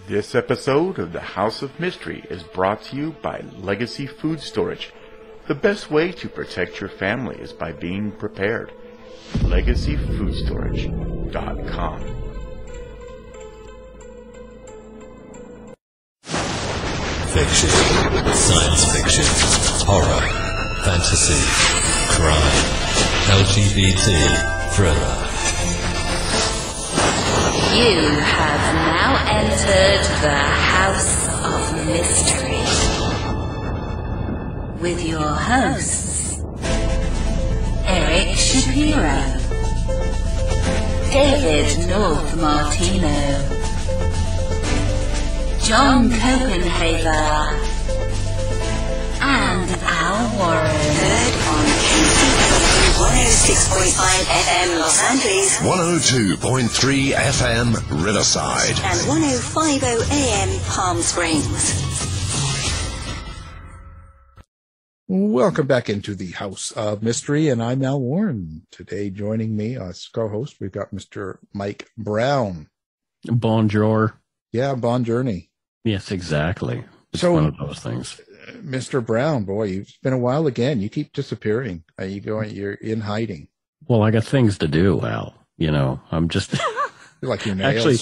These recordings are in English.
This episode of the House of Mystery is brought to you by Legacy Food Storage. The best way to protect your family is by being prepared. LegacyFoodStorage.com. Fiction, science fiction, horror, fantasy, crime, LGBT, thriller. You have now entered the House of Mystery with your hosts, Eric Shapiro, David North Martino, John Copenhaver, and Al Warren. Heard on KCW 106.5 FM Los Angeles, 102.3 FM Riverside, and 105.0 AM Palm Springs. Welcome back into the House of Mystery, and I'm Al Warren. Today, joining me as co-host, we've got Mr. Mike Brown. Bonjour. Yeah, bon journey. Yes, exactly. It's So, one of those things. Mr. Brown, boy, it's been a while again. You keep disappearing. You're in hiding. Well, I got things to do, Al. You know, I'm just You're like your nails. actually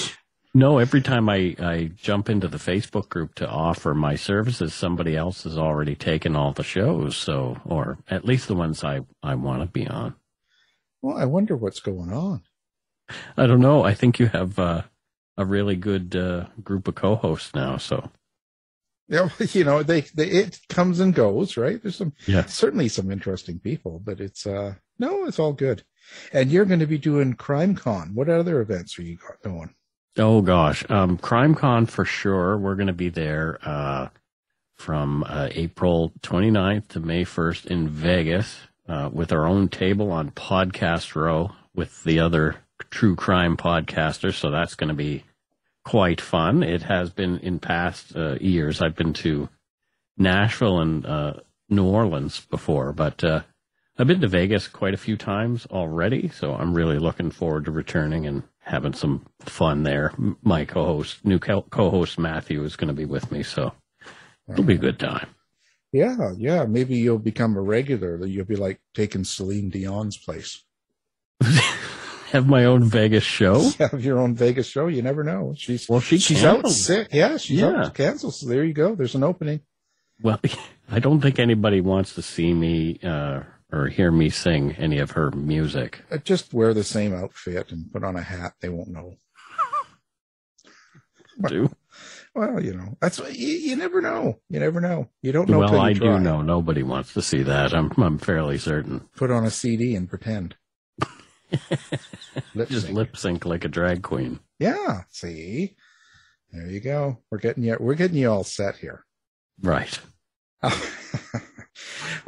no. Every time I jump into the Facebook group to offer my services, somebody else has already taken all the shows. So, or at least the ones I want to be on. Well, I wonder what's going on. I don't know. I think you have a really good group of co-hosts now. So. Yeah, it comes and goes, right? There's certainly some interesting people, but it's all good. And you're going to be doing Crime Con. What other events are you got going? Oh gosh, Crime Con for sure. We're going to be there from April 29th to May 1st in Vegas with our own table on Podcast Row with the other true crime podcasters. So that's going to be quite fun. It has been in past years. I've been to Nashville and New Orleans before, but I've been to Vegas quite a few times already, so I'm really looking forward to returning and having some fun there. My new co-host Matthew is going to be with me, so it'll be a good time. Yeah. Maybe you'll become a regular. You'll be like taking Celine Dion's place. Have my own Vegas show. Have your own Vegas show. You never know. She's canceled. out sick. Yeah, she's out canceled. So there you go. There's an opening. Well, I don't think anybody wants to see me or hear me sing any of her music. Just wear the same outfit and put on a hat. They won't know. Do? Well, that's you never know. You never know. You don't know. Well, I do know. Nobody wants to see that. I'm fairly certain. Put on a CD and pretend. Just lip sync like a drag queen. Yeah. See, there you go. We're getting you all set here. Right.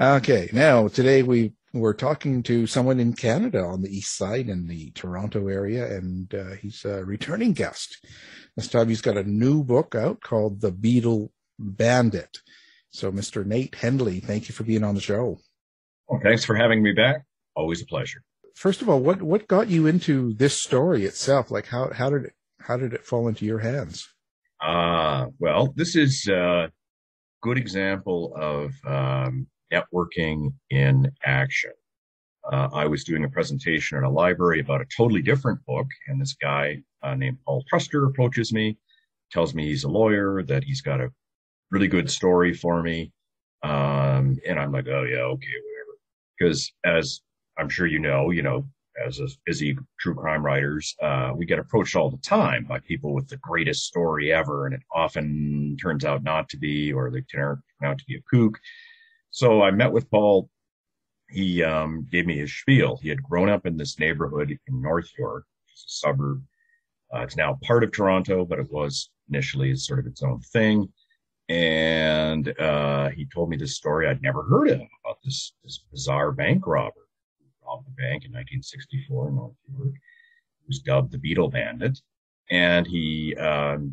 Okay. Now today we're talking to someone in Canada on the east side in the Toronto area, and he's a returning guest. This time he's got a new book out called The Beatle Bandit. So, Mr. Nate Hendley, thank you for being on the show. Well, thanks for having me back. Always a pleasure. First of all, what got you into this story itself? Like, how did it fall into your hands? Well, this is a good example of networking in action. I was doing a presentation at a library about a totally different book, and this guy named Paul Truster approaches me, tells me he's a lawyer, that he's got a really good story for me, and I'm like, oh yeah, okay, whatever. Because as I'm sure as a busy true crime writers, we get approached all the time by people with the greatest story ever, and it often turns out not to be, or they turn out to be a kook. So I met with Paul. He gave me his spiel. He had grown up in this neighborhood in North York, which is a suburb. It's now part of Toronto, but it was initially sort of its own thing. And he told me this story I'd never heard of, about this bizarre bank robber who robbed the bank in 1964 in North York. He was dubbed the Beatle Bandit. And he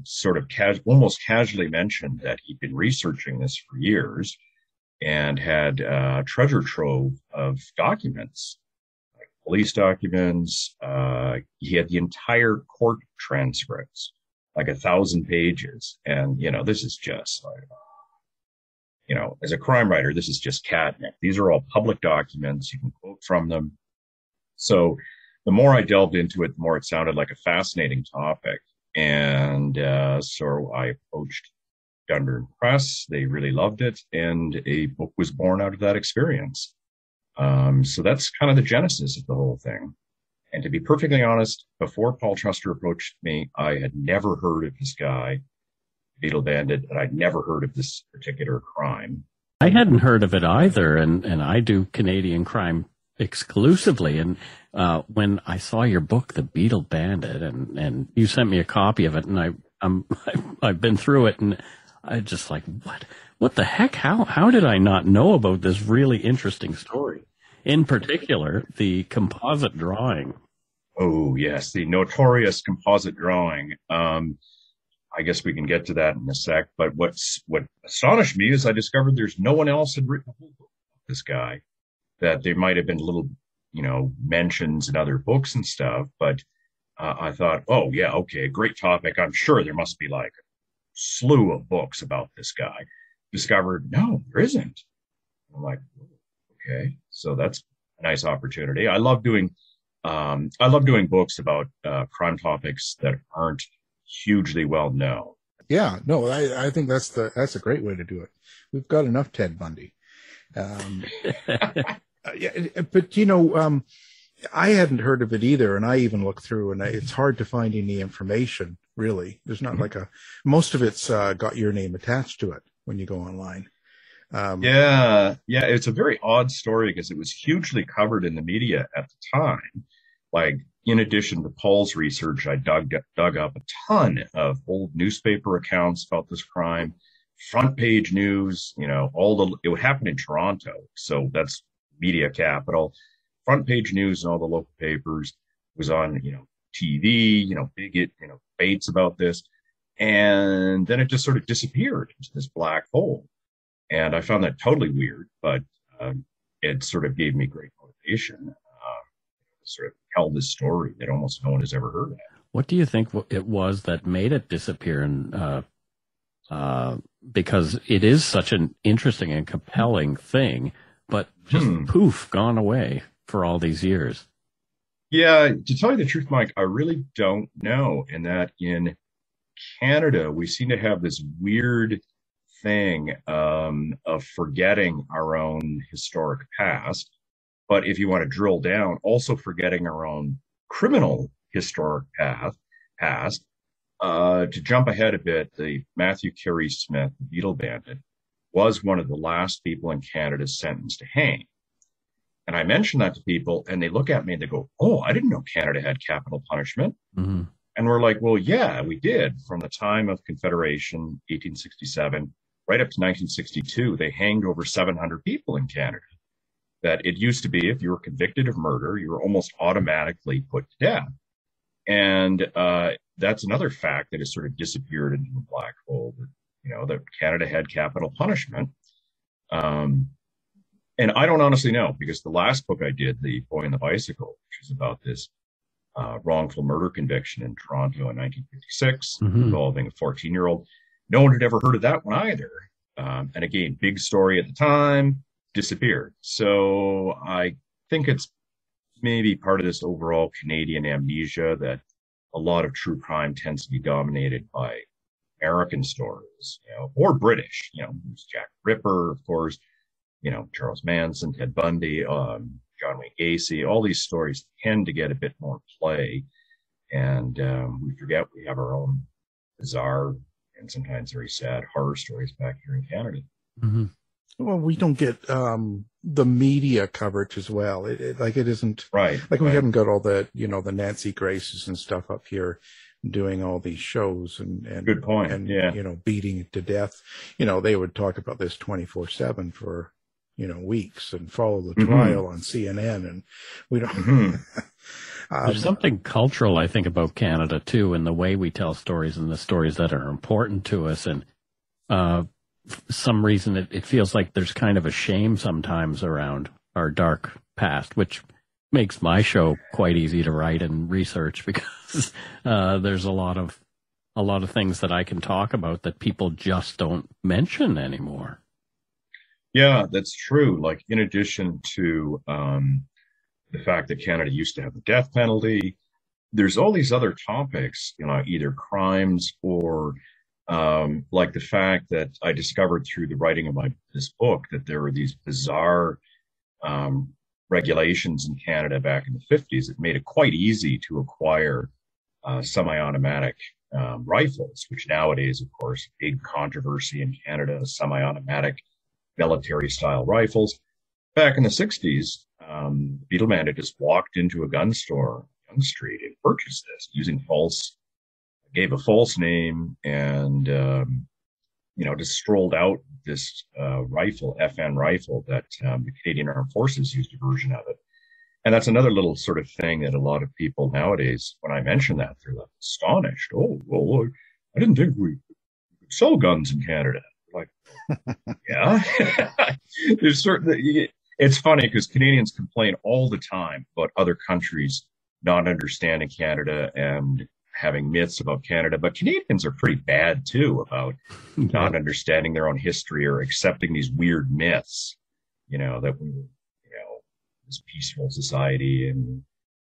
sort of almost casually mentioned that he'd been researching this for years and had a treasure trove of documents, like police documents. He had the entire court transcripts like 1,000 pages. And, this is just like, as a crime writer, this is just catnip. These are all public documents. You can quote from them. So the more I delved into it, the more it sounded like a fascinating topic. And so I approached Dundurn Press. They really loved it. And a book was born out of that experience. So that's kind of the genesis of the whole thing. And to be perfectly honest, before Paul Truster approached me, I had never heard of this guy, Beatle Bandit, and I'd never heard of this particular crime. I hadn't heard of it either, and I do Canadian crime exclusively. And when I saw your book, The Beatle Bandit, and you sent me a copy of it, and I've been through it, and I just like, what the heck? How did I not know about this really interesting story? In particular, the composite drawing. Oh, yes, the notorious composite drawing. I guess we can get to that in a sec. But what astonished me is I discovered there's no one else had written a whole book about this guy. That there might have been little, mentions in other books and stuff. But I thought, oh, yeah, okay, great topic. I'm sure there must be like a slew of books about this guy. Discovered, no, there isn't. I'm like, okay, so that's a nice opportunity. I love doing books about crime topics that aren't hugely well known. Yeah, no, I think that's a great way to do it. We've got enough Ted Bundy. Yeah, but I hadn't heard of it either, and I even looked through, and it's hard to find any information. Really, there's not like most of it's got your name attached to it when you go online. Yeah, it's a very odd story because it was hugely covered in the media at the time. Like, in addition to Paul's research, I dug up a ton of old newspaper accounts about this crime, front page news. It would happen in Toronto, so that's media capital. Front page news and all the local papers was on, TV. Big debates about this, and then it just sort of disappeared into this black hole. And I found that totally weird, but it sort of gave me great motivation to sort of tell this story that almost no one has ever heard of. What do you think it was that made it disappear? And because it is such an interesting and compelling thing, but just poof, gone away for all these years. Yeah, to tell you the truth, Mike, I really don't know. In that in Canada, we seem to have this weird thing of forgetting our own historic past. But if you want to drill down, also forgetting our own criminal historic past. To jump ahead a bit, the Matthew Carey Smith, the Beatle Bandit, was one of the last people in Canada sentenced to hang. And I mention that to people, and they look at me and they go, "Oh, I didn't know Canada had capital punishment." Mm-hmm. And we're like, "Well, yeah, we did. From the time of Confederation, 1867, right up to 1962, they hanged over 700 people in Canada. That it used to be, if you were convicted of murder, you were almost automatically put to death." And that's another fact that has sort of disappeared into the black hole. That Canada had capital punishment. And I don't honestly know, because the last book I did, The Boy and the Bicycle, which is about this wrongful murder conviction in Toronto in 1956, involving a 14-year-old. No one had ever heard of that one either. And again, big story at the time, disappeared. So I think it's maybe part of this overall Canadian amnesia that a lot of true crime tends to be dominated by American stories, or British. There's Jack the Ripper, of course, Charles Manson, Ted Bundy, John Wayne Gacy. All these stories tend to get a bit more play, and we forget we have our own bizarre and sometimes very sad horror stories back here in Canada. Mm-hmm. Well, we don't get the media coverage as well. It isn't right. Like we haven't got all the the Nancy Graces and stuff up here doing all these shows and good point. And yeah. Beating it to death. They would talk about this 24/7 for weeks and follow the trial on CNN, and we don't. There's something cultural, I think, about Canada too, and the way we tell stories and the stories that are important to us. And for some reason, it feels like there's kind of a shame sometimes around our dark past, which makes my show quite easy to write and research, because there's a lot of a lot of things that I can talk about that people just don't mention anymore. Yeah, that's true. Like, in addition to the fact that Canada used to have the death penalty, there's all these other topics, either crimes or like the fact that I discovered through the writing of this book that there were these bizarre regulations in Canada back in the 50s that made it quite easy to acquire semi-automatic rifles, which nowadays, of course, big controversy in Canada, semi-automatic military-style rifles. Back in the 60s, Beatle bandit just walked into a gun store on Young Street and purchased this using gave a false name and, just strolled out this rifle, FN rifle, that the Canadian Armed Forces used a version of it. And that's another little sort of thing that a lot of people nowadays, when I mention that, they're like astonished. Oh, well, I didn't think we could sell guns in Canada. Like, yeah. There's certainly, it's funny because Canadians complain all the time about other countries not understanding Canada and having myths about Canada, but Canadians are pretty bad too about not understanding their own history or accepting these weird myths, that we were, this peaceful society and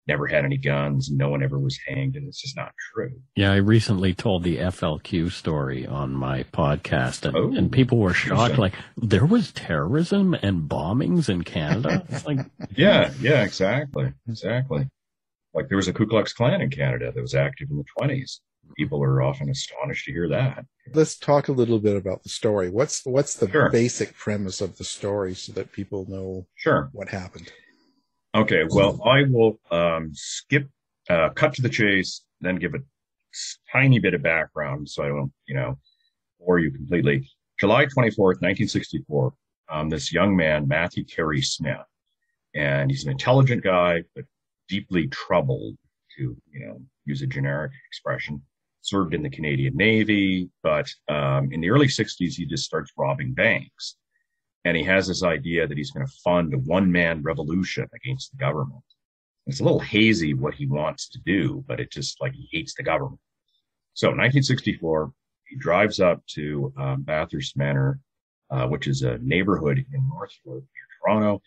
never had any guns and no one ever was hanged, and it's just not true. Yeah, I recently told the FLQ story on my podcast, and people were shocked. Like, there was terrorism and bombings in Canada? It's like, yeah, exactly. Like, there was a Ku Klux Klan in Canada that was active in the 20s. People are often astonished to hear that. Let's talk a little bit about the story. What's the basic premise of the story so that people know what happened? Okay, well, I will cut to the chase, then give a tiny bit of background so I don't, bore you completely. July 24th, 1964, this young man, Matthew Carey Smith, and he's an intelligent guy, but deeply troubled, to, use a generic expression, served in the Canadian Navy, but in the early 60s, he just starts robbing banks. And he has this idea that he's going to fund a one-man revolution against the government. It's a little hazy what he wants to do, but it's just like he hates the government. So 1964, he drives up to Bathurst Manor, which is a neighborhood in Northwood near Toronto,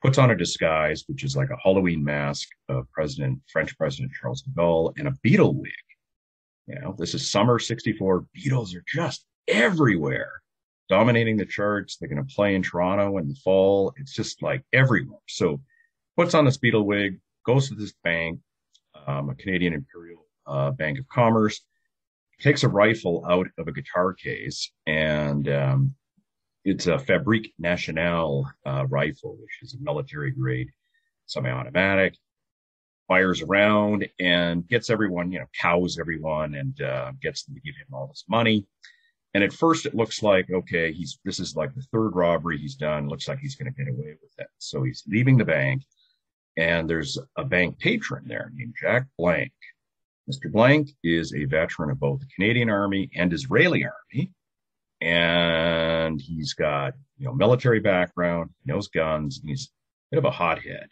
puts on a disguise, which is like a Halloween mask of French President Charles de Gaulle, and a Beatle wig. This is summer 64. Beatles are just everywhere, dominating the charts. They're going to play in Toronto in the fall. It's just like everywhere. So puts on this Beatle wig, goes to this bank, a Canadian Imperial Bank of Commerce, takes a rifle out of a guitar case, and it's a Fabrique Nationale rifle, which is a military grade semi-automatic, fires around and gets everyone, cows everyone, and gets them to give him all this money. And at first it looks like, okay, this is like the third robbery he's done. Looks like he's going to get away with it. So he's leaving the bank, and there's a bank patron there named Jack Blanc. Mr. Blanc is a veteran of both the Canadian Army and Israeli Army. And he's got, military background, he knows guns, and he's a bit of a hothead.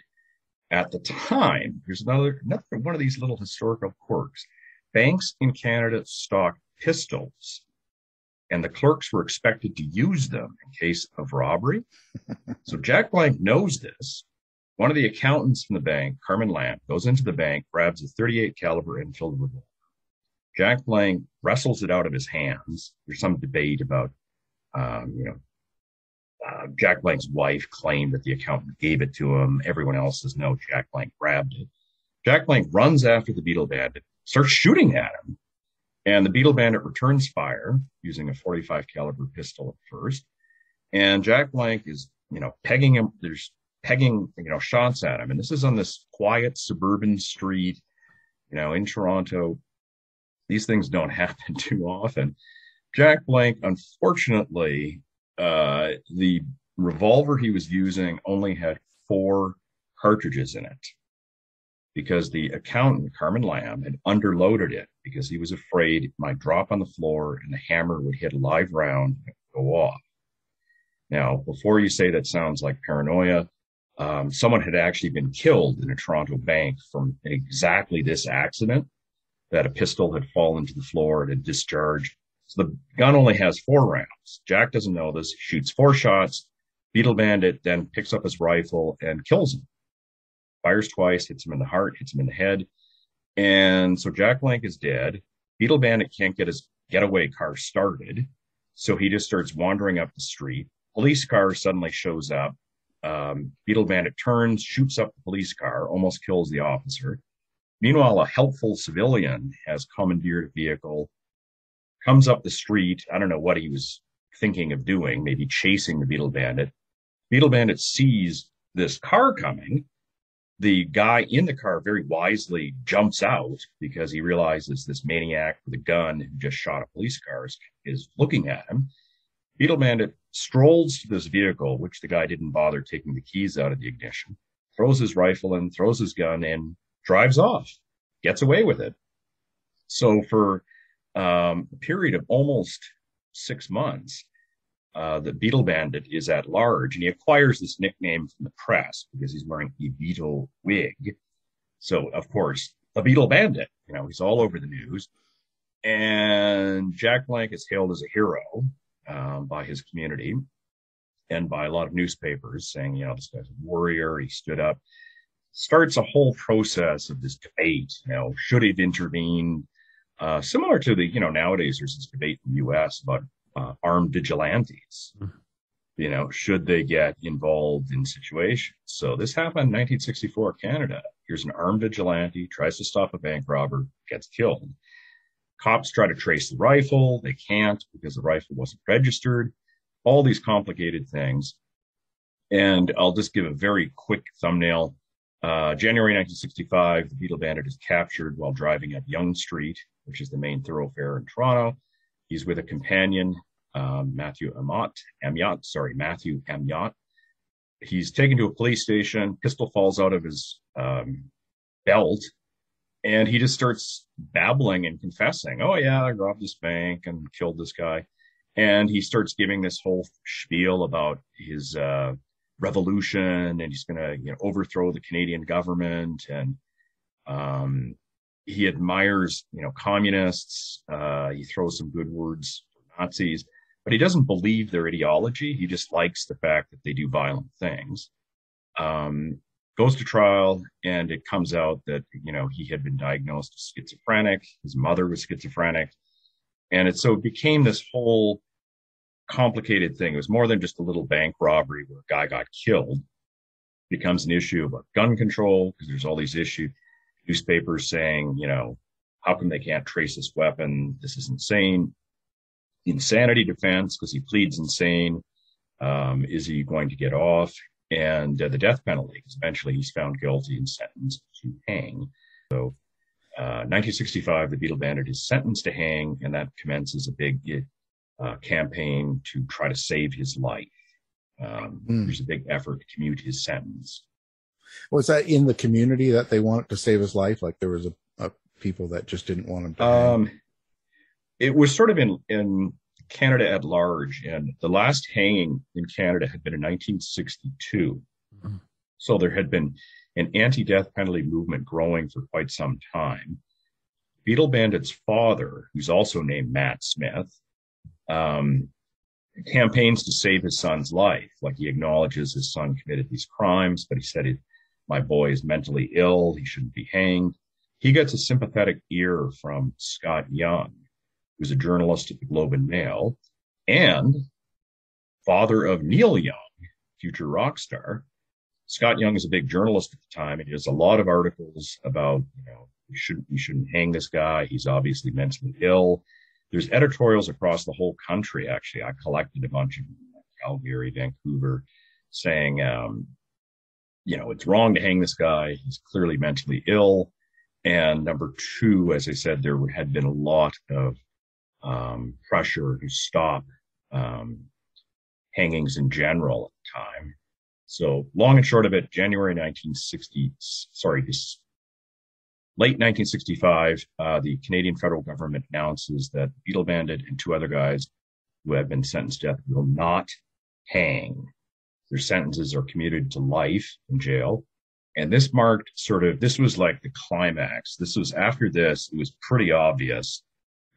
At the time, here's another one of these little historical quirks. Banks in Canada stocked pistols, and the clerks were expected to use them in case of robbery. So Jack Blanc knows this. One of the accountants from the bank, Carmen Lamp, goes into the bank, grabs a .38 caliber Enfield revolver. Jack Blanc wrestles it out of his hands. There's some debate about, Jack Blanc's wife claimed that the accountant gave it to him. Everyone else says no, Jack Blanc grabbed it. Jack Blanc runs after the Beatle bandit, starts shooting at him. And the Beatle bandit returns fire using a .45 caliber pistol at first. And Jack Blanc is, pegging him. There's pegging, shots at him. And this is on this quiet suburban street, in Toronto. These things don't happen too often. Jack Blanc, unfortunately, the revolver he was using only had 4 cartridges in it, because the accountant, Carmen Lamb, had underloaded it because he was afraid it might drop on the floor and the hammer would hit a live round and go off. Now, before you say that sounds like paranoia, someone had actually been killed in a Toronto bank from exactly this accident. that a pistol had fallen to the floor and had discharged. So the gun only has 4 rounds. Jack doesn't know this. He shoots 4 shots. Beetle Bandit then picks up his rifle and kills him. Fires twice, hits him in the heart, hits him in the head. And so Jack Blanc is dead. Beetle Bandit can't get his getaway car started. So he just starts wandering up the street. Police car suddenly shows up. Beetle Bandit turns, shoots up the police car, almost kills the officer. Meanwhile, a helpful civilian has commandeered a vehicle, comes up the street. I don't know what he was thinking of doing, maybe chasing the Beetle Bandit. Beetle Bandit sees this car coming. The guy in the car very wisely jumps out because he realizes this maniac with a gun who just shot a police car is looking at him. Beetle Bandit strolls to this vehicle, which the guy didn't bother taking the keys out of the ignition, throws his rifle in, throws his gun in, drives off, gets away with it. So for a period of almost 6 months, the Beetle Bandit is at large, and he acquires this nickname from the press because he's wearing a Beatle wig. So, of course, the Beetle Bandit, he's all over the news. And Jack Blanc is hailed as a hero by his community and by a lot of newspapers saying, this guy's a warrior, he stood up. Starts a whole process of this debate, should he have intervened? Similar to the, nowadays there's this debate in the U.S. about armed vigilantes, should they get involved in situations? So this happened in 1964 Canada. Here's an armed vigilante, tries to stop a bank robber, gets killed. Cops try to trace the rifle. They can't because the rifle wasn't registered. All these complicated things. And I'll just give a very quick thumbnail. January 1965, the Beetle Bandit is captured while driving up Yonge Street, which is the main thoroughfare in Toronto. He's with a companion, Matthew Amyot. He's taken to a police station. Pistol falls out of his belt, and he just starts babbling and confessing. Oh yeah, I robbed this bank and killed this guy. And he starts giving this whole spiel about his revolution, and he's going to overthrow the Canadian government, and he admires communists. He throws some good words for Nazis, but he doesn't believe their ideology. He just likes the fact that they do violent things. Goes to trial, and it comes out that he had been diagnosed as schizophrenic. His mother was schizophrenic, and it became this whole complicated thing. It was more than just a little bank robbery where a guy got killed. It becomes an issue about gun control because there's all these newspapers saying, how come they can't trace this weapon? This is insane. Insanity defense because he pleads insane. Is he going to get off? And the death penalty, because eventually he's found guilty and sentenced to hang. So 1965, the Beetle Bandit is sentenced to hang, and that commences a big campaign to try to save his life. There's a big effort to commute his sentence. Was that in the community that they wanted to save his life? Like there was a people that just didn't want him to hang? It was sort of in Canada at large, and the last hanging in Canada had been in 1962. Mm-hmm. So there had been an anti-death penalty movement growing for quite some time. Beetle Bandit's father, who's also named Matt Smith, campaigns to save his son's life. Like he acknowledges his son committed these crimes, but he said, my boy is mentally ill. He shouldn't be hanged. He gets a sympathetic ear from Scott Young, who's a journalist at the Globe and Mail and father of Neil Young, future rock star. Scott Young is a big journalist at the time. And he does a lot of articles about, we shouldn't hang this guy. He's obviously mentally ill. There's editorials across the whole country, actually. I collected a bunch of them, Calgary, Vancouver, saying, it's wrong to hang this guy. He's clearly mentally ill. And number two, as I said, there had been a lot of pressure to stop hangings in general at the time. So long and short of it, late 1965, the Canadian federal government announces that Beetle Bandit and 2 other guys who have been sentenced to death will not hang. Their sentences are commuted to life in jail. And this marked this was like the climax. This was after this, it was pretty obvious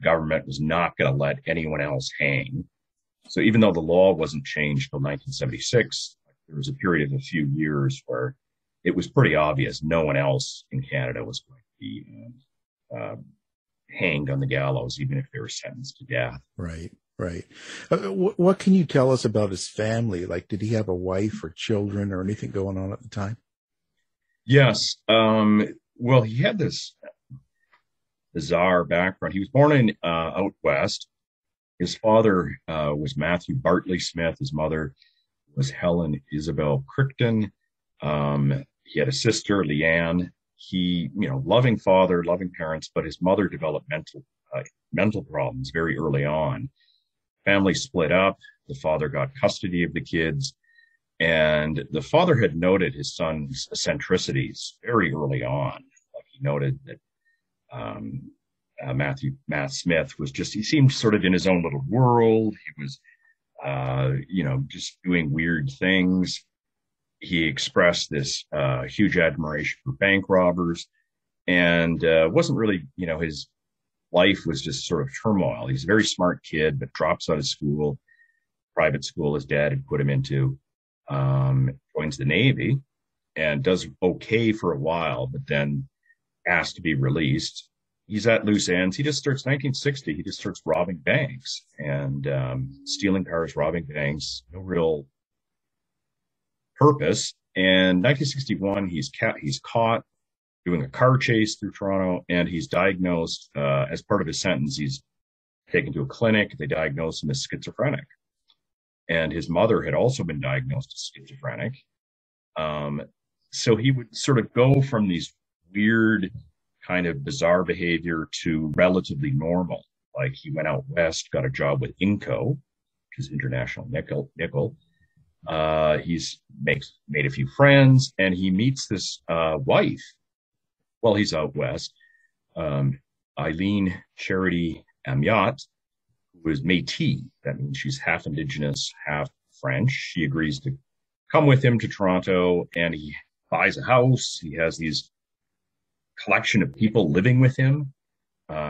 the government was not going to let anyone else hang. So even though the law wasn't changed till 1976, there was a period of a few years where it was pretty obvious no one else in Canada was going to be hanged on the gallows, even if they were sentenced to death. Right, right. What can you tell us about his family? Like, did he have a wife or children or anything going on at the time? Yes. Well, he had this bizarre background. He was born in out west. His father was Matthew Bartley Smith. His mother was Helen Isabel Crichton. He had a sister, Leanne. He, loving father, loving parents, but his mother developed mental problems very early on. Family split up. The father got custody of the kids, and the father had noted his son's eccentricities very early on. Like, he noted that Matt Smith he seemed sort of in his own little world. He was, just doing weird things. He expressed this huge admiration for bank robbers, and wasn't really, his life was just sort of turmoil. He's a very smart kid, but drops out of school, private school his dad had put him into, joins the Navy, and does okay for a while, but then asked to be released. He's at loose ends. 1960, he just starts robbing banks and stealing cars, robbing banks, no real purpose. And 1961, he's caught doing a car chase through Toronto, and he's diagnosed as part of his sentence. He's taken to a clinic. They diagnosed him as schizophrenic, and his mother had also been diagnosed as schizophrenic. So he would sort of go from these weird, kind of bizarre behavior to relatively normal. Like, he went out west, got a job with Inco, which is International Nickel. He's made a few friends, and he meets this wife while he's out west, Eileen Charity Amiot, who is Métis. That means she's half Indigenous, half French. She agrees to come with him to Toronto, and he buys a house. He has these collection of people living with him,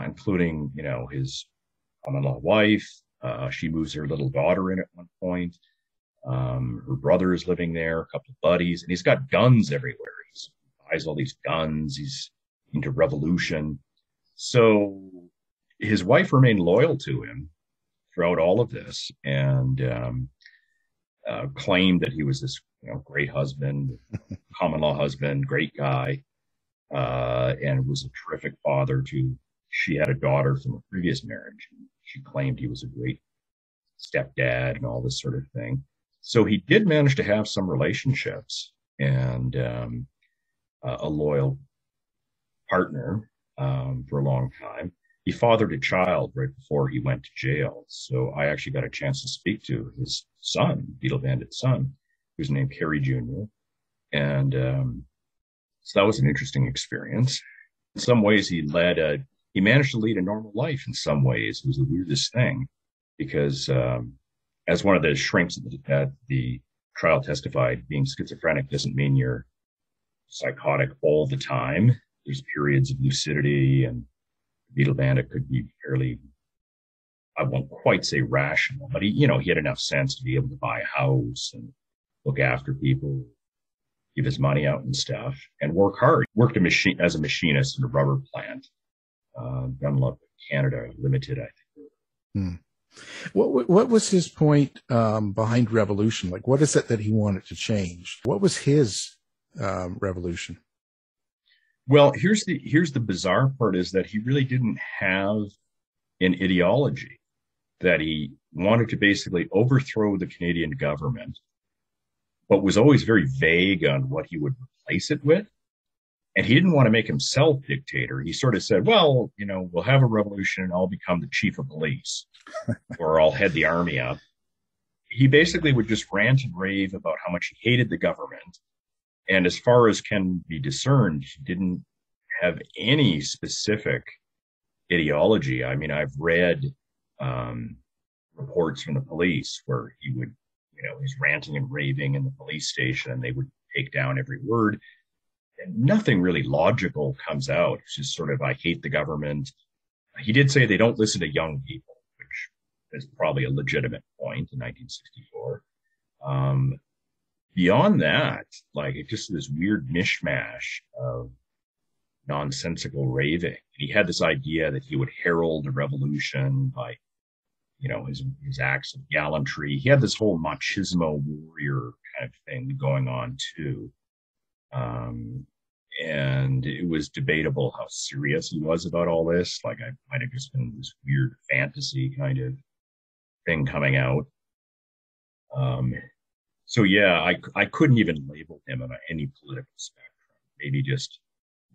including, his common-law wife. She moves her little daughter in at one point. Her brother is living there, a couple of buddies, and he's got guns everywhere. He buys all these guns. He's into revolution. So his wife remained loyal to him throughout all of this, and claimed that he was this, great husband, common law husband, great guy, and was a terrific father to. She had a daughter from a previous marriage. She claimed he was a great stepdad and all this sort of thing. So he did manage to have some relationships and a loyal partner for a long time. He fathered a child right before he went to jail. So I actually got a chance to speak to his son, Beatle Bandit's son, who's named Kerry Jr. And so that was an interesting experience. In some ways, he managed to lead a normal life in some ways. It was the weirdest thing because as one of the shrinks at the trial testified, being schizophrenic doesn't mean you're psychotic all the time. There's periods of lucidity, and Beatle Bandit could be fairly, I won't quite say rational, but he had enough sense to be able to buy a house and look after people, give his money out and stuff, and work hard. Worked as a machinist in a rubber plant, Dunlop Canada Limited, I think. What was his point behind revolution? Like, what is it that he wanted to change? What was his revolution? Well, here's the bizarre part, is that he really didn't have an ideology, that he wanted to basically overthrow the Canadian government, but was always very vague on what he would replace it with. And he didn't want to make himself dictator. He sort of said, well, we'll have a revolution and I'll become the chief of police or I'll head the army up. He basically would just rant and rave about how much he hated the government. And as far as can be discerned, he didn't have any specific ideology. I mean, I've read reports from the police where he would, he's ranting and raving in the police station and they would take down every word. nothing really logical comes out. It's just sort of, I hate the government. He did say they don't listen to young people, which is probably a legitimate point in 1964. Beyond that, like, it just this weird mishmash of nonsensical raving. He had this idea that he would herald the revolution by, his acts of gallantry. He had this whole machismo warrior kind of thing going on too. And it was debatable how serious he was about all this. Like, I might have just been this weird fantasy kind of thing coming out. So yeah, I couldn't even label him on any political spectrum. Maybe just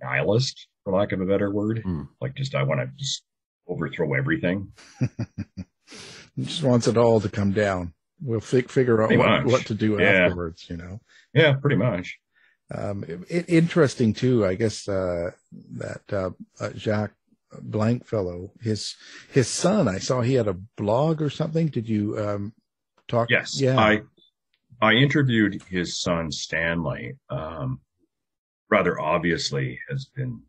nihilist, for lack of a better word. Like, I want to just overthrow everything. He just wants it all to come down. We'll figure out what to do afterwards, Yeah, pretty much. Interesting too, I guess, that Jack Blanc fellow, his son, I saw he had a blog or something. Did you talk? Yes. Yeah. I interviewed his son, Stanley. Rather obviously has been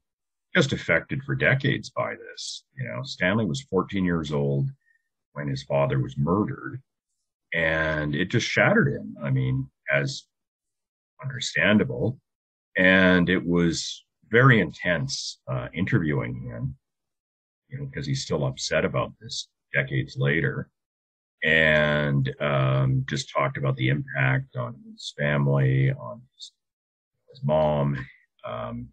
just affected for decades by this. Stanley was 14 years old when his father was murdered, and it just shattered him. I mean, as understandable. And it was very intense interviewing him, because he's still upset about this decades later. And just talked about the impact on his family, on his mom.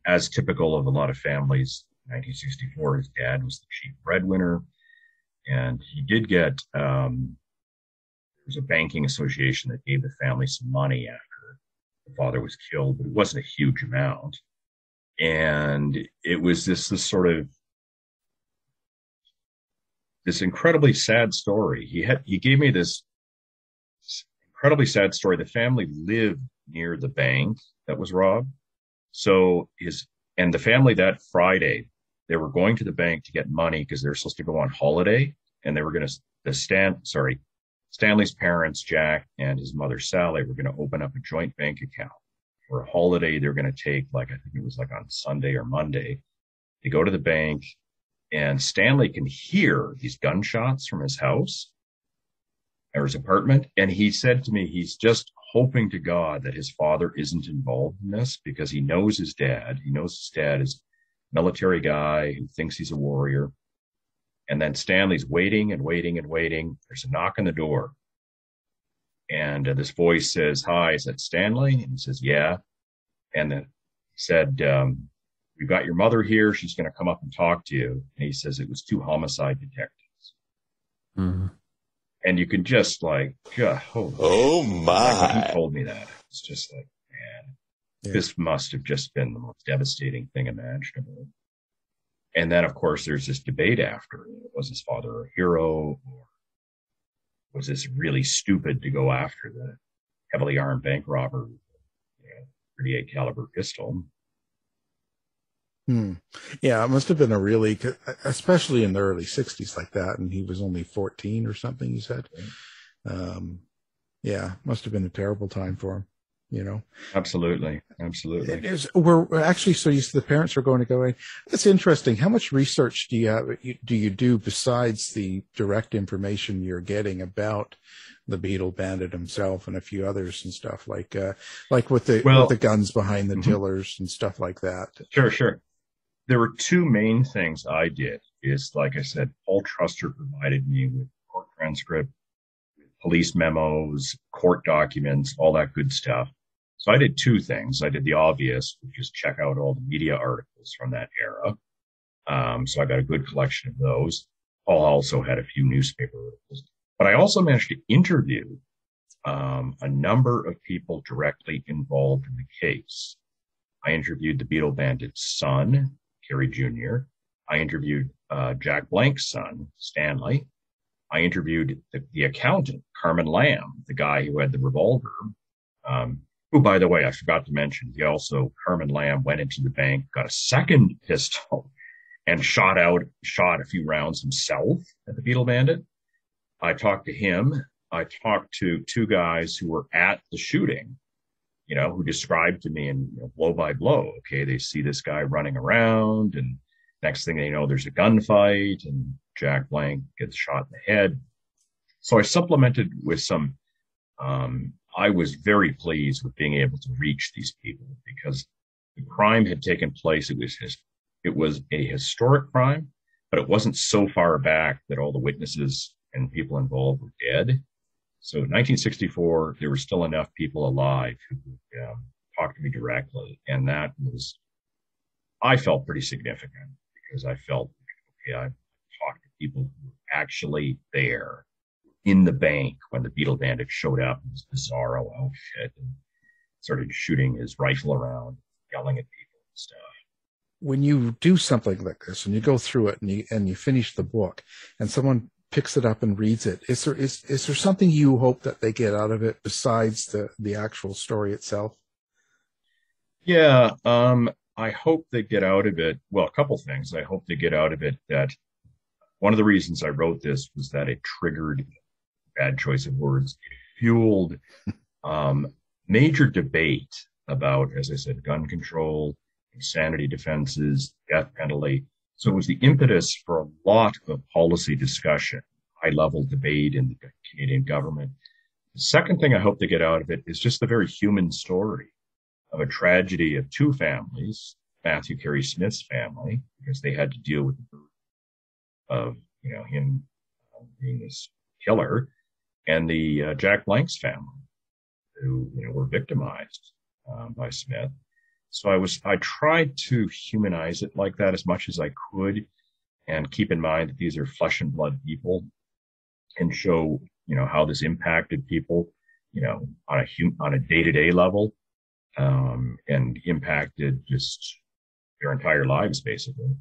As typical of a lot of families, in 1964, his dad was the chief breadwinner. And he did get, there was a banking association that gave the family some money after the father was killed, but it wasn't a huge amount. And it was this sort of, this incredibly sad story. He gave me this incredibly sad story. The family lived near the bank that was robbed. So the family that Friday, they were going to the bank to get money because they were supposed to go on holiday, and they were going to, Stanley's parents, Jack, and his mother, Sally, were going to open up a joint bank account for a holiday. They're going to take, I think it was on Sunday or Monday. They go to the bank, and Stanley can hear these gunshots from his house or his apartment. And he said to me, he's just hoping to God that his father isn't involved in this, because he knows his dad. He knows his dad is a military guy who thinks he's a warrior. And then Stanley's waiting and waiting and waiting. There's a knock on the door. And this voice says, "Hi, is that Stanley?" And he says, "Yeah." And then he said, "We've got your mother here. She's going to come up and talk to you." And he says, it was 2 homicide detectives. Mm-hmm. And you can just oh my. When he told me that, it's just like, man, this must have just been the most devastating thing imaginable. And then, of course, there's this debate after. Was his father a hero, or was this really stupid to go after the heavily armed bank robber with a 38 caliber pistol? Yeah, it must have been especially in the early 60s like that, and he was only 14 or something, you said. Yeah, must have been a terrible time for him. Absolutely. We're actually, so you said the parents are going to go in. That's interesting. How much research do you do besides the direct information you're getting about the Beatle bandit himself and a few others and stuff like with the guns behind the tillers and stuff like that? Sure. There were 2 main things I did. Is, like I said, Paul Truster provided me with court transcript, police memos, court documents, all that good stuff. So I did 2 things. I did the obvious, which is check out all the media articles from that era. So I got a good collection of those. Paul also had a few newspaper articles. But I also managed to interview a number of people directly involved in the case. I interviewed the Beatle bandit's son, Kerry Jr. I interviewed Jack Blanc's son, Stanley. I interviewed the accountant, Carmen Lamb, the guy who had the revolver, who, by the way, I forgot to mention, Carmen Lamb went into the bank, got a second pistol, and shot a few rounds himself at the Beatle bandit. I talked to him. I talked to 2 guys who were at the shooting. who described to me in blow by blow. Okay, they see this guy running around, and next thing they know, there's a gunfight, and Jack Blanc gets shot in the head. So I supplemented with some. I was very pleased with being able to reach these people because the crime had taken place. It was a historic crime, but it wasn't so far back that all the witnesses and people involved were dead. So in 1964, there were still enough people alive who would talk to me directly. And I felt pretty significant because I felt, okay, I talked to people who were actually there in the bank when the Beatle bandit showed up in his bizarro outfit and started shooting his rifle around, yelling at people and stuff. When you do something like this and you go through it and you finish the book and someone picks it up and reads it, is there something you hope that they get out of it besides the actual story itself? Yeah, I hope they get out of it. Well, a couple things. I hope they get out of it that one of the reasons I wrote this was that it triggered, bad choice of words, it fueled major debate about, as I said, gun control, insanity defenses, death penalty. So it was the impetus for a lot of policy discussion, high-level debate in the Canadian government. The second thing I hope to get out of it is just the very human story of a tragedy of two families, Matthew Carey Smith's family, because they had to deal with the birth of, him being this killer, and the Jack Blanc's family, who, were victimized by Smith. So I tried to humanize it like that as much as I could and keep in mind that these are flesh and blood people and show, how this impacted people, on a day-to-day level, and impacted just their entire lives, basically.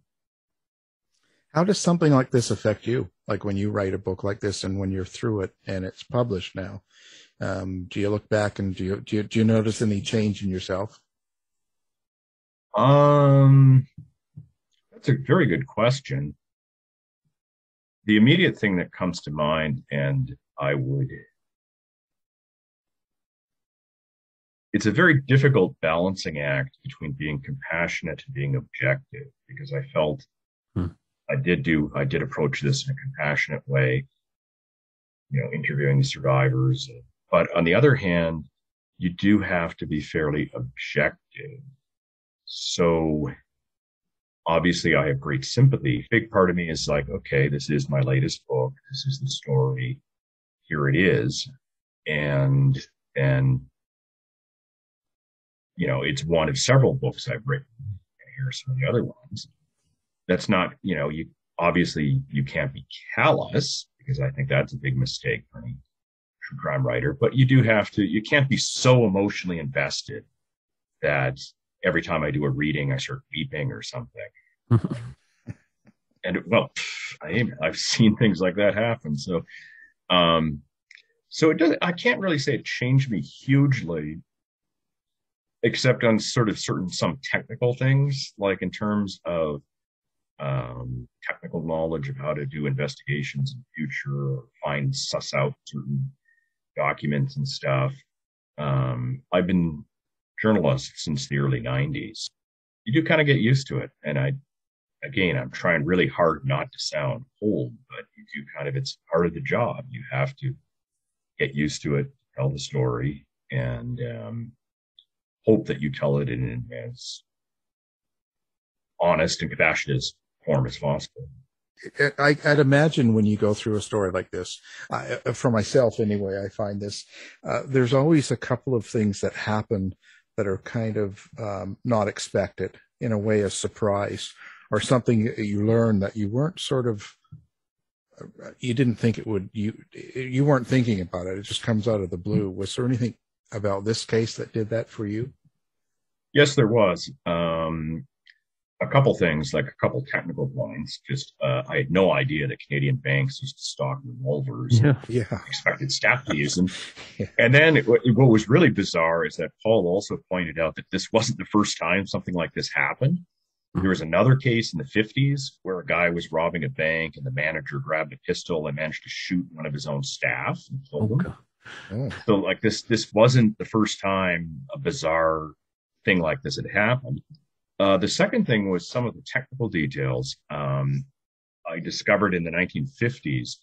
How does something like this affect you? Like when you write a book like this and when you're through it and it's published now, do you look back and do you notice any change in yourself? That's a very good question. The immediate thing that comes to mind, and it's a very difficult balancing act between being compassionate and being objective, because I felt I did approach this in a compassionate way, interviewing the survivors. But on the other hand, you do have to be fairly objective. So obviously I have great sympathy. Big part of me is like, okay, this is my latest book. This is the story. Here it is. And it's one of several books I've written. And here are some of the other ones. That's not, you can't be callous, because I think that's a big mistake for any true crime writer, but you can't be so emotionally invested that every time I do a reading, I start weeping or something. And I've seen things like that happen. So it doesn't, I can't really say it changed me hugely, except on sort of some technical things, like in terms of technical knowledge of how to do investigations in the future or suss out certain documents and stuff. I've been journalist since the early 90s. You do kind of get used to it. And I'm trying really hard not to sound old, but you do it's part of the job. You have to get used to it, tell the story, and hope that you tell it in as honest and compassionate form as possible. I'd imagine when you go through a story like this, for myself anyway, I find this, there's always a couple of things that happen that are kind of not expected, in a way, a surprise, or something you learn that you weren't you didn't think it would, you weren't thinking about it. It just comes out of the blue. Was there anything about this case that did that for you? Yes, there was. A couple things, like a couple technical points. Just I had no idea that Canadian banks used to stock revolvers. Yeah. Expected staff to use them. Yeah. And then what was really bizarre is that Paul also pointed out that this wasn't the first time something like this happened. There was another case in the 50s where a guy was robbing a bank and the manager grabbed a pistol and managed to shoot one of his own staff and killed him. So like this wasn't the first time a bizarre thing like this had happened. The second thing was some of the technical details. I discovered in the 1950s,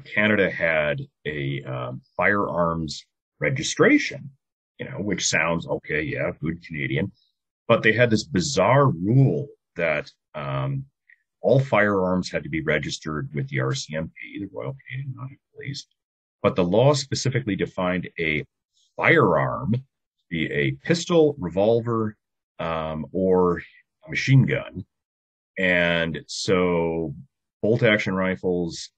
Canada had a firearms registration, which sounds okay, yeah, good Canadian. But they had this bizarre rule that all firearms had to be registered with the RCMP, the Royal Canadian Mounted Police. But the law specifically defined a firearm to be a pistol, revolver, or a machine gun. And so bolt-action rifles,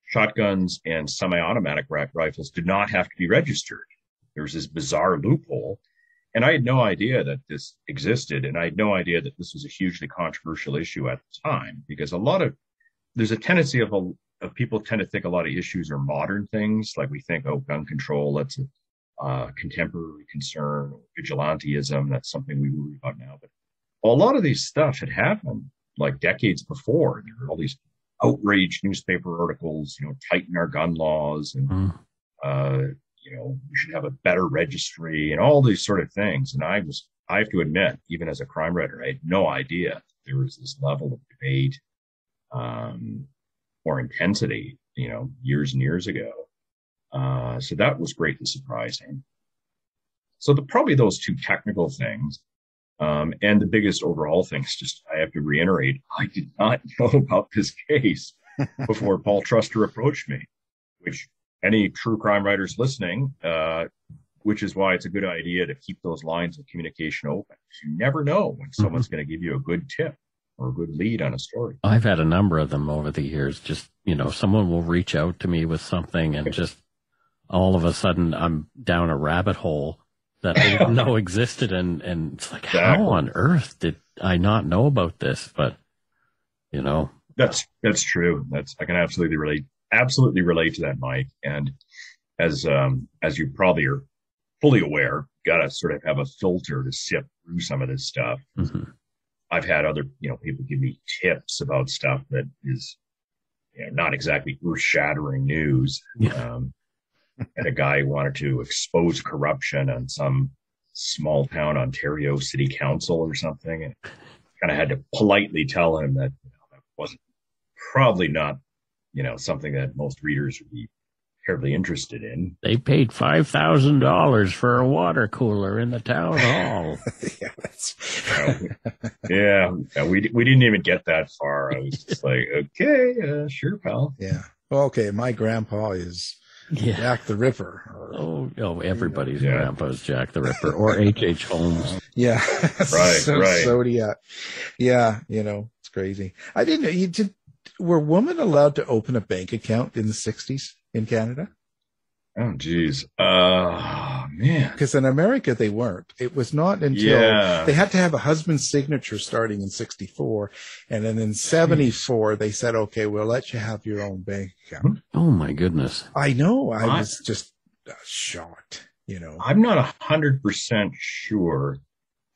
shotguns, and semi-automatic rifles did not have to be registered. There was this bizarre loophole. And I had no idea that this existed. And I had no idea that this was a hugely controversial issue at the time, because there's a tendency of people tend to think a lot of issues are modern things. Like we think, gun control, that's a contemporary concern, or vigilantism, that's something we worry about now. But a lot of these stuff had happened like decades before. There were all these outraged newspaper articles, tighten our gun laws, and we should have a better registry, and all these sort of things. And I have to admit, even as a crime writer, I had no idea there was this level of debate or intensity, years and years ago. So that was greatly surprising. So probably those two technical things. And the biggest overall thing is just, I have to reiterate, I did not know about this case before Paul Truster approached me, which any true crime writers listening, which is why it's a good idea to keep those lines of communication open. You never know when someone's going to give you a good tip or a good lead on a story. I've had a number of them over the years. Just, someone will reach out to me with something, and just all of a sudden I'm down a rabbit hole that I didn't know existed. And it's like, how on earth did I not know about this? But, That's true. I can absolutely relate to that, Mike. And as you probably are fully aware, got to sort of have a filter to sift through some of this stuff. Mm-hmm. I've had other, people give me tips about stuff that is, not exactly earth-shattering news. Yeah. And a guy wanted to expose corruption on some small town Ontario city council or something, and kind of had to politely tell him that that wasn't probably not, something that most readers would be terribly interested in. They paid $5,000 for a water cooler in the town hall. We didn't even get that far. I was just like, okay, sure, pal. Yeah. Well, okay. My grandpa is Jack the Ripper. Everybody's grandpa is Jack the Ripper, or H.H. Holmes. Yeah. Right. Zodiac. Yeah. It's crazy. I didn't know were women allowed to open a bank account in the 60s in Canada? Oh, geez. Man. Because in America, they weren't. It was not until they had to have a husband's signature starting in 64. And then in 74, they said, okay, we'll let you have your own bank account. Oh, my goodness. I know. I was just shocked, I'm not 100% sure.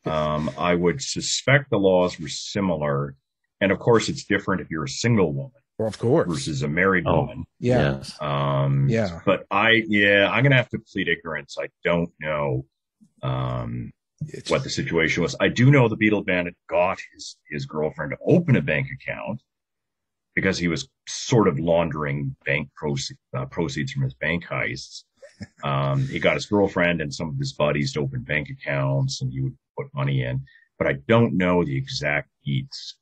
I would suspect the laws were similar. And of course, it's different if you're a single woman. Well, of course. Versus a married woman. Yeah. Yes. But I'm going to have to plead ignorance. I don't know what the situation was. I do know the Beatle bandit got his girlfriend to open a bank account because he was sort of laundering bank proceeds from his bank heists. He got his girlfriend and some of his buddies to open bank accounts, and he would put money in. But I don't know the exact deets.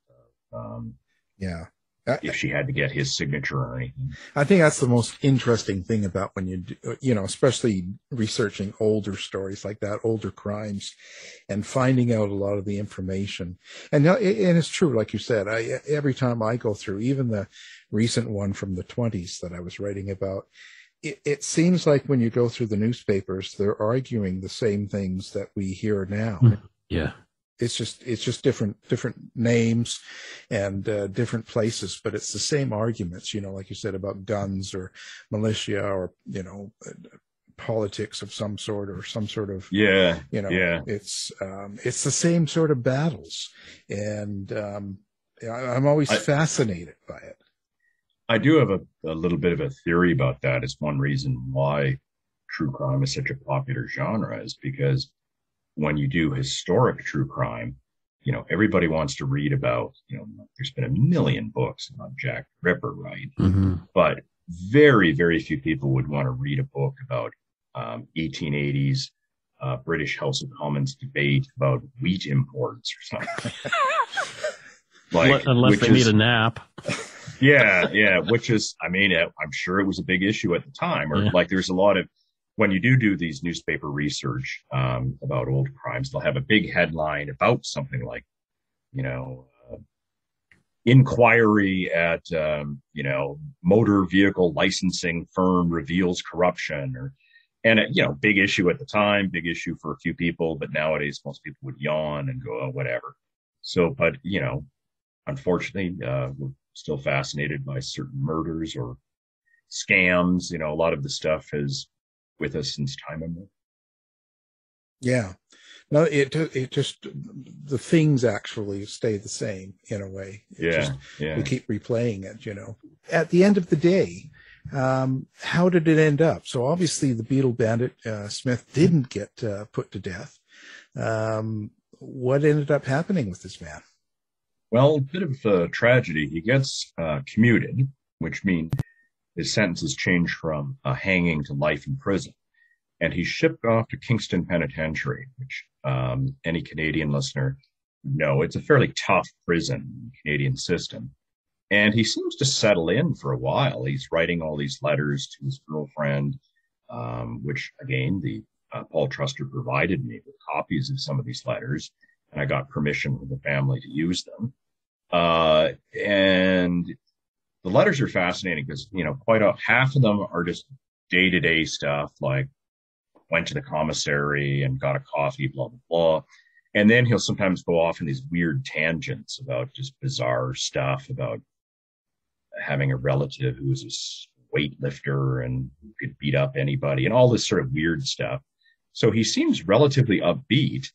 If she had to get his signature or anything. I think that's the most interesting thing about when you do, especially researching older stories like that, older crimes, and finding out a lot of the information. And it's true, like you said, every time I go through, even the recent one from the 20s that I was writing about, it seems like when you go through the newspapers, they're arguing the same things that we hear now. Yeah. It's just different names and different places, but it's the same arguments, like you said, about guns or militia or, politics of some sort or some sort of, it's the same sort of battles. And I'm always fascinated by it. I do have a little bit of a theory about that. It's one reason why true crime is such a popular genre is because when you do historic true crime, everybody wants to read about, there's been a million books about Jack the Ripper, right? Mm-hmm. But very, very few people would want to read a book about 1880s British House of Commons debate about wheat imports or something. Unless they need a nap. Yeah, which is, I'm sure it was a big issue at the time, or there's a lot of, when you do these newspaper research about old crimes, they'll have a big headline about something like, inquiry at, motor vehicle licensing firm reveals corruption, big issue at the time, big issue for a few people, but nowadays most people would yawn and go, oh, whatever. So, but, unfortunately, we're still fascinated by certain murders or scams. A lot of the stuff is with us since time immemorial. Yeah. No, it just, the things actually stay the same in a way. We keep replaying it, At the end of the day, how did it end up? So obviously the Beatle bandit, Smith, didn't get put to death. What ended up happening with this man? Well, a bit of a tragedy. He gets commuted, which means his sentence is changed from hanging to life in prison. And he's shipped off to Kingston Penitentiary, which any Canadian listener know. It's a fairly tough prison, Canadian system. And he seems to settle in for a while. He's writing all these letters to his girlfriend, which, again, the Paul Truster provided me with copies of some of these letters, and I got permission from the family to use them. And the letters are fascinating because, half of them are just day-to-day stuff, like went to the commissary and got a coffee, blah, blah, blah. And then he'll sometimes go off in these weird tangents about just bizarre stuff about having a relative who was a weightlifter and could beat up anybody and all this sort of weird stuff. So he seems relatively upbeat.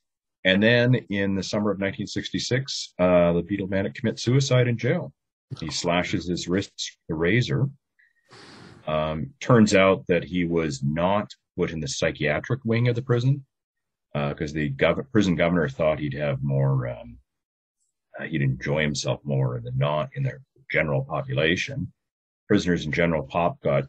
And then in the summer of 1966, the Beatle bandit commits suicide in jail. He slashes his wrists with a razor. Turns out that he was not put in the psychiatric wing of the prison because the prison governor thought he'd have more, he'd enjoy himself more in the general population. Prisoners in general pop got,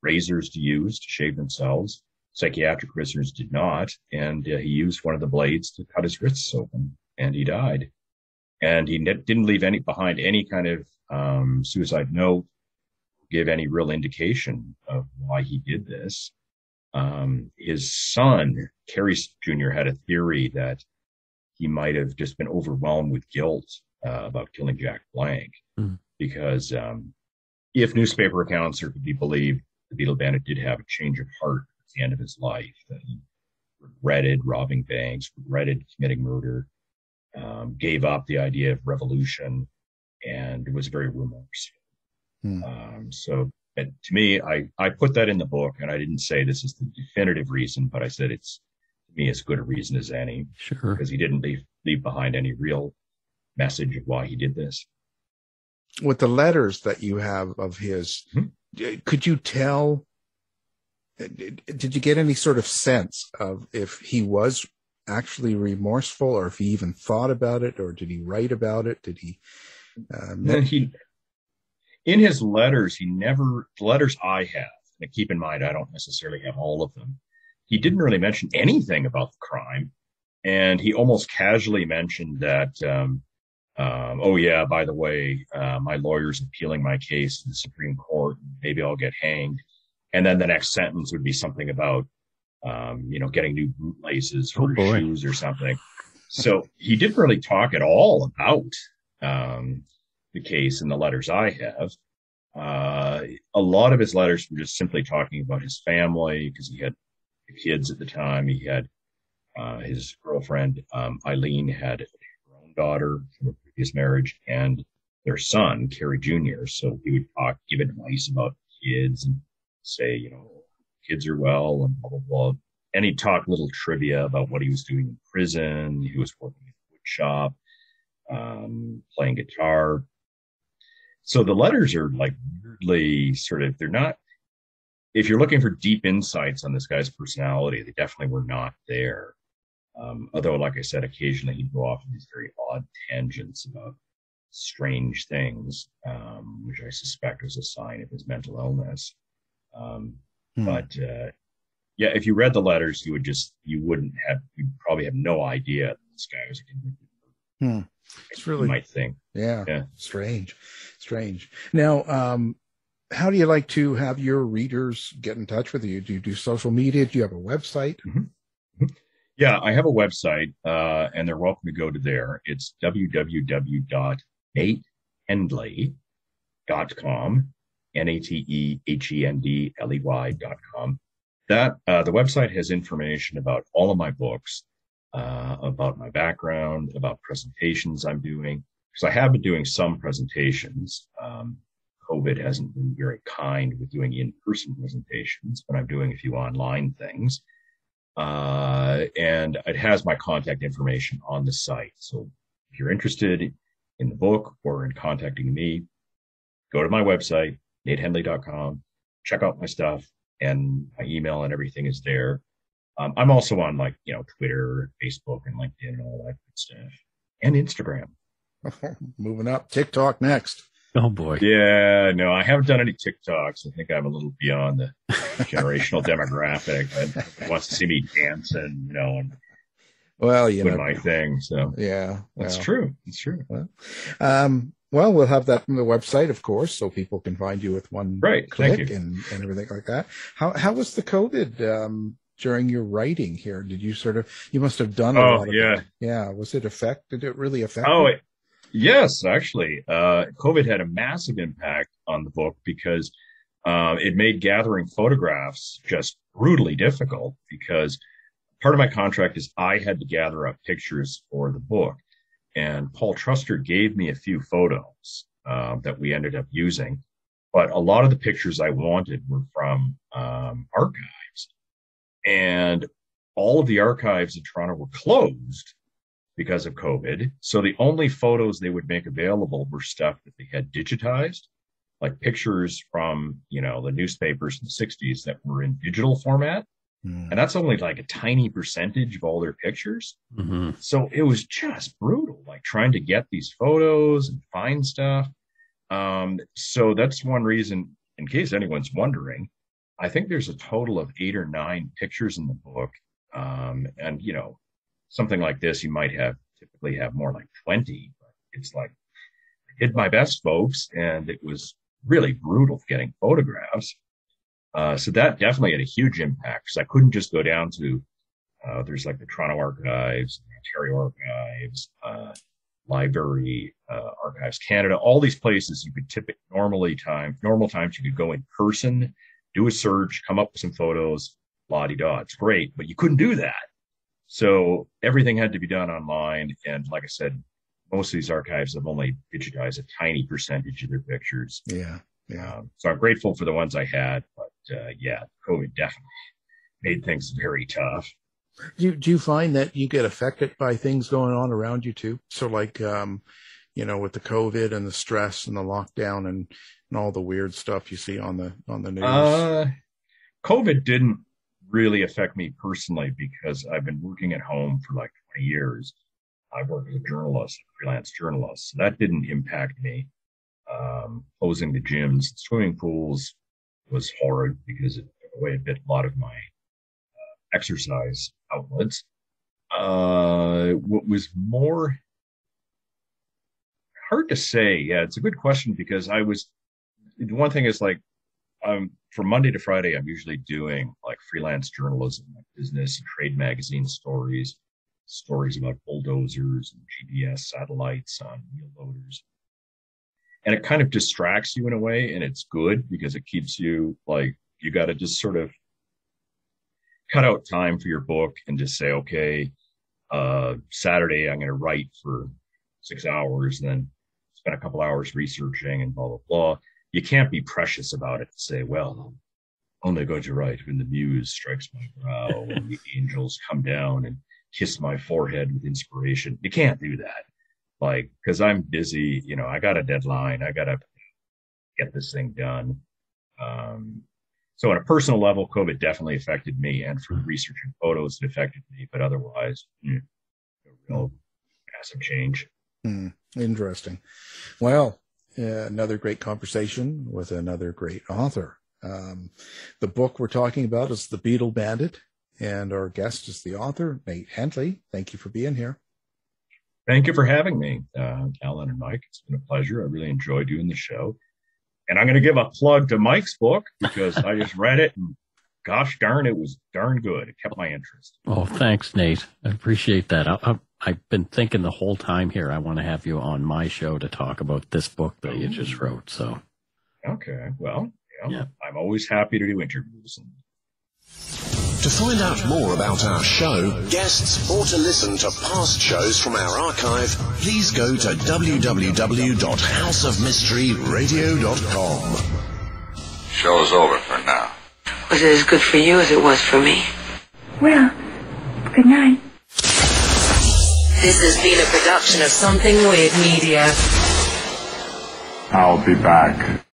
razors to use to shave themselves. Psychiatric prisoners did not, and he used one of the blades to cut his wrists open, and he died. And he didn't leave behind any kind of suicide note, give any real indication of why he did this. His son, Kerry Jr., had a theory that he might have just been overwhelmed with guilt about killing Jack Blanc, because if newspaper accounts are to be believed, the Beatle bandit did have a change of heart at the end of his life. That he regretted robbing banks, regretted committing murder, gave up the idea of revolution, and was very remorseful. So to me, I put that in the book, and I didn't say this is the definitive reason, but I said it's, to me, as good a reason as any. Sure. Because he didn't leave behind any real message of why he did this. With the letters that you have of his, could you tell, did you get any sort of sense of if he was actually remorseful, or if he even thought about it, or did he write about it? Did he? In his letters, the letters I have, and keep in mind, I don't necessarily have all of them, he didn't really mention anything about the crime. And he almost casually mentioned that, oh yeah, by the way, my lawyer's appealing my case to the Supreme Court. Maybe I'll get hanged. And then the next sentence would be something about, getting new boot laces for his shoes or something. So he didn't really talk at all about the case in the letters I have. A lot of his letters were just simply talking about his family, because he had kids at the time. He had his girlfriend, Eileen, had her own daughter from a previous marriage, and their son, Kerry Jr. So he would give advice about kids and say, kids are well and blah, blah, blah. And he'd talk little trivia about what he was doing in prison. He was working at a wood shop, playing guitar. So the letters are like weirdly sort of, they're not, if you're looking for deep insights on this guy's personality, they definitely were not there. Although, like I said, occasionally he'd go off on these very odd tangents about strange things, which I suspect was a sign of his mental illness. But yeah, if you read the letters, you'd probably have no idea that this guy was a convicted murderer. It's really, you might think. Yeah. Strange. Now, how do you like to have your readers get in touch with you? Do you do social media? Do you have a website? Yeah, I have a website, and they're welcome to go to there. It's www.natehendley.com, NATEHENDLEY.com. The website has information about all of my books, about my background, about presentations I'm doing. Because I have been doing some presentations. COVID hasn't been very kind with doing in-person presentations, but I'm doing a few online things. And it has my contact information on the site. So if you're interested in the book or in contacting me, go to my website, natehendley.com, check out my stuff, and my email and everything is there. I'm also on Twitter, Facebook, and LinkedIn and all that good stuff, and Instagram. Moving up, TikTok next. Oh boy. Yeah, no, I haven't done any TikToks. I think I'm a little beyond the generational demographic that wants to see me dancing, and doing my thing. So yeah, that's true. It's true. Well, we'll have that on the website, of course, so people can find you with one click and everything like that. How was the COVID during your writing here? Did you you must have done a lot of it. Yeah. Did it really affect you? Yes, actually, COVID had a massive impact on the book because it made gathering photographs just brutally difficult, because part of my contract is I had to gather up pictures for the book. And Paul Truster gave me a few photos that we ended up using. But a lot of the pictures I wanted were from archives. And all of the archives in Toronto were closed because of COVID. So the only photos they would make available were stuff that they had digitized, like pictures from, the newspapers in the 60s that were in digital format. And that's only like a tiny percentage of all their pictures. Mm-hmm. So it was just brutal, like trying to get these photos and find stuff. So that's one reason, in case anyone's wondering, I think there's a total of 8 or 9 pictures in the book. And, something like this, you might typically have more like 20, but it's like, I did my best, folks, and it was really brutal getting photographs. So that definitely had a huge impact, because I couldn't just go down to, there's like the Toronto Archives, Ontario Archives, Library, Archives Canada, all these places you could normal times you could go in person, do a search, come up with some photos, la-di-da. It's great, but you couldn't do that. So everything had to be done online. And like I said, most of these archives have only digitized a tiny percentage of their pictures. Yeah. So I'm grateful for the ones I had, but COVID definitely made things very tough. Do you find that you get affected by things going on around you too? So like, with the COVID and the stress and the lockdown and all the weird stuff you see on the news. COVID didn't really affect me personally, because I've been working at home for like 20 years. I work as a journalist, freelance journalist. So that didn't impact me. Closing the gyms, swimming pools was horrid because it took away a lot of my exercise outlets. What was more hard to say? Yeah, it's a good question, because the one thing is like, from Monday to Friday, I'm usually doing like freelance journalism, like business and trade magazine stories about bulldozers and GPS satellites on wheel loaders. And it kind of distracts you in a way, and it's good because it keeps you like, you got to just sort of cut out time for your book and just say, okay, Saturday, I'm going to write for 6 hours and then spend a couple hours researching and blah, blah, blah. You can't be precious about it to say, well, I'm only going to write when the muse strikes my brow and the angels come down and kiss my forehead with inspiration. You can't do that. Like, because I'm busy, I got a deadline. I got to get this thing done. So on a personal level, COVID definitely affected me, and for research and photos, it affected me, but otherwise, a real massive change. Interesting. Well, another great conversation with another great author. The book we're talking about is The Beatle Bandit, and our guest is the author, Nate Hendley. Thank you for being here. Thank you for having me, Alan and Mike. It's been a pleasure. I really enjoy doing the show. And I'm going to give a plug to Mike's book because I just read it, and gosh darn, it was darn good. It kept my interest. Oh, thanks, Nate. I appreciate that. I've been thinking the whole time here, I want to have you on my show to talk about this book that you just wrote. So, okay. Well, yeah. I'm always happy to do interviews. To find out more about our show, guests, or to listen to past shows from our archive, please go to www.houseofmysteryradio.com. Show's over for now. Was it as good for you as it was for me? Well, good night. This has been a production of Something Weird Media. I'll be back.